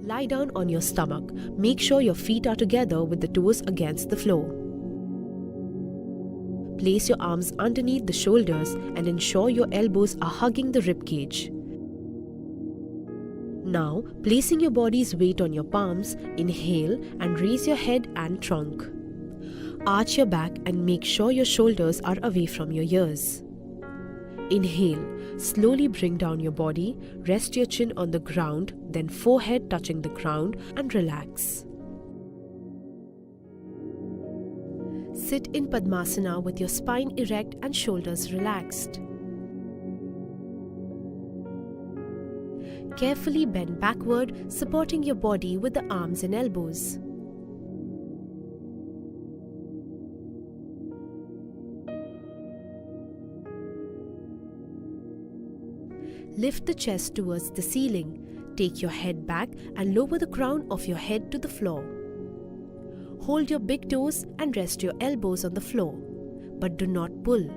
Lie down on your stomach. Make sure your feet are together with the toes against the floor. Place your arms underneath the shoulders and ensure your elbows are hugging the rib cage. Now, placing your body's weight on your palms, inhale and raise your head and trunk. Arch your back and make sure your shoulders are away from your ears. Inhale, slowly bring down your body, rest your chin on the ground, then forehead touching the ground and relax. Sit in Padmasana with your spine erect and shoulders relaxed. Carefully bend backward, supporting your body with the arms and elbows. Lift the chest towards the ceiling. Take your head back and lower the crown of your head to the floor. Hold your big toes and rest your elbows on the floor, but do not pull.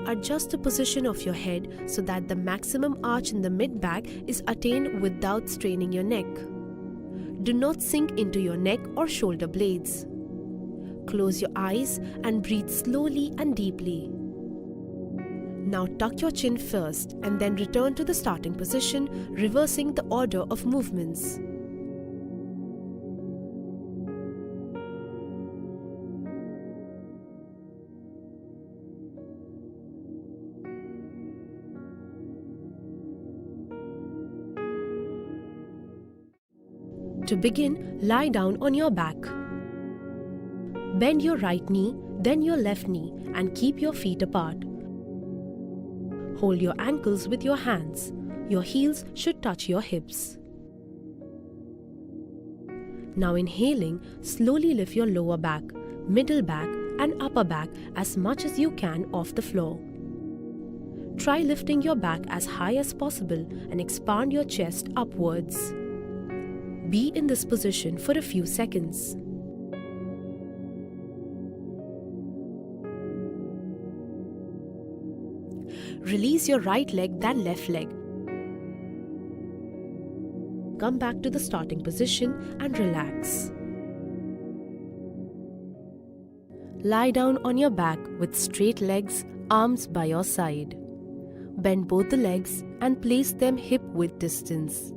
Adjust the position of your head so that the maximum arch in the mid-back is attained without straining your neck. Do not sink into your neck or shoulder blades. Close your eyes and breathe slowly and deeply. Now tuck your chin first and then return to the starting position, reversing the order of movements. To begin, lie down on your back. Bend your right knee, then your left knee, and keep your feet apart. Hold your ankles with your hands. Your heels should touch your hips. Now inhaling, slowly lift your lower back, middle back, and upper back as much as you can off the floor. Try lifting your back as high as possible and expand your chest upwards. Be in this position for a few seconds. Release your right leg, then left leg. Come back to the starting position and relax. Lie down on your back with straight legs, arms by your side. Bend both the legs and place them hip-width distance.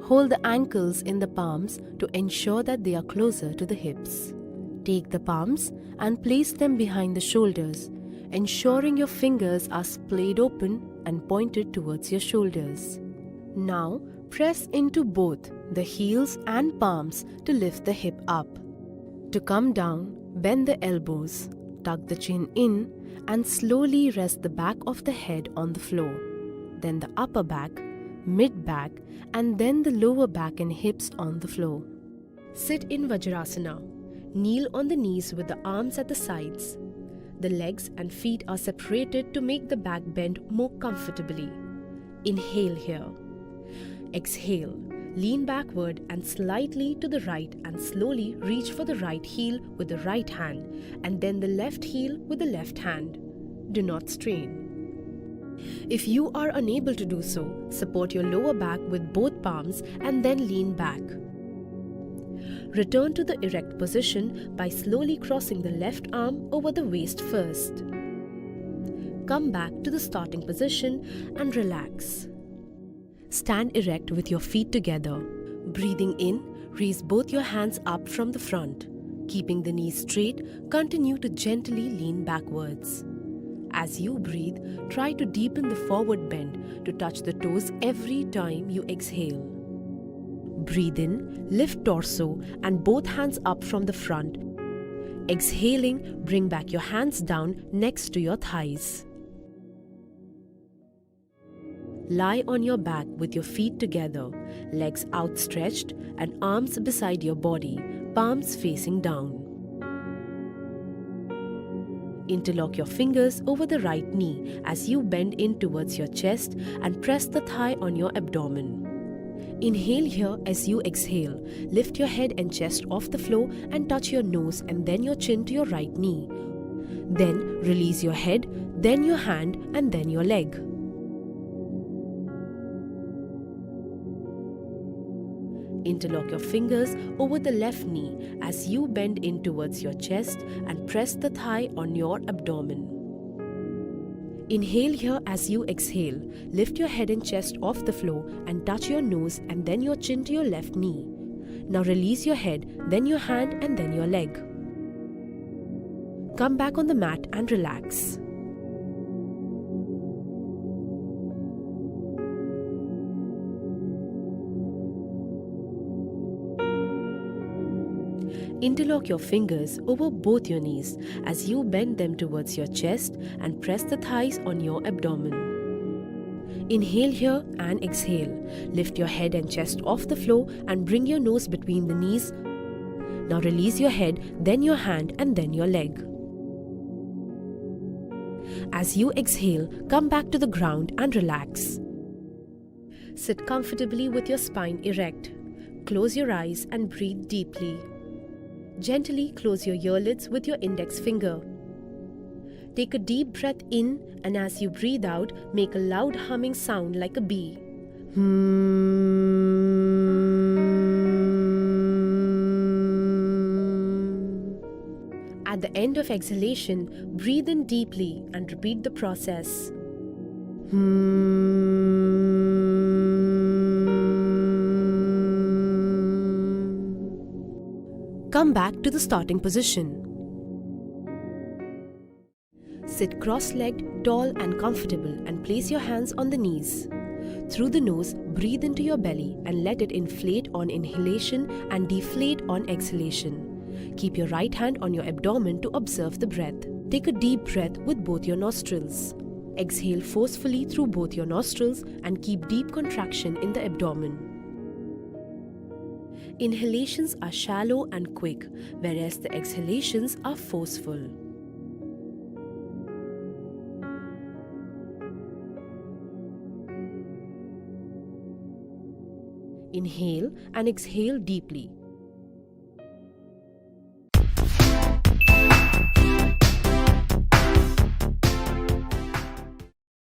Hold the ankles in the palms to ensure that they are closer to the hips. Take the palms and place them behind the shoulders, ensuring your fingers are splayed open and pointed towards your shoulders. Now, press into both the heels and palms to lift the hip up. To come down, bend the elbows, tuck the chin in, and slowly rest the back of the head on the floor. Then the upper back, mid-back, and then the lower back and hips on the floor. Sit in Vajrasana. Kneel on the knees with the arms at the sides. The legs and feet are separated to make the back bend more comfortably. Inhale here. Exhale. Lean backward and slightly to the right and slowly reach for the right heel with the right hand and then the left heel with the left hand. Do not strain. If you are unable to do so, support your lower back with both palms and then lean back. Return to the erect position by slowly crossing the left arm over the waist first. Come back to the starting position and relax. Stand erect with your feet together. Breathing in, raise both your hands up from the front. Keeping the knees straight, continue to gently lean backwards. As you breathe, try to deepen the forward bend to touch the toes every time you exhale. Breathe in, lift torso and both hands up from the front. Exhaling, bring back your hands down next to your thighs. Lie on your back with your feet together, legs outstretched and arms beside your body, palms facing down. Interlock your fingers over the right knee as you bend in towards your chest and press the thigh on your abdomen. Inhale here as you exhale. Lift your head and chest off the floor and touch your nose and then your chin to your right knee. Then release your head, then your hand and then your leg. Interlock your fingers over the left knee as you bend in towards your chest and press the thigh on your abdomen. Inhale here as you exhale. Lift your head and chest off the floor and touch your nose and then your chin to your left knee. Now release your head, then your hand and then your leg. Come back on the mat and relax. Interlock your fingers over both your knees as you bend them towards your chest and press the thighs on your abdomen. Inhale here and exhale. Lift your head and chest off the floor and bring your nose between the knees. Now release your head, then your hand and then your leg. As you exhale, come back to the ground and relax. Sit comfortably with your spine erect. Close your eyes and breathe deeply. Gently close your eyelids with your index finger. Take a deep breath in and as you breathe out, make a loud humming sound like a bee. At the end of exhalation, breathe in deeply and repeat the process. Come back to the starting position. Sit cross-legged, tall and comfortable and place your hands on the knees. Through the nose, breathe into your belly and let it inflate on inhalation and deflate on exhalation. Keep your right hand on your abdomen to observe the breath. Take a deep breath with both your nostrils. Exhale forcefully through both your nostrils and keep deep contraction in the abdomen. Inhalations are shallow and quick, whereas the exhalations are forceful. Inhale and exhale deeply.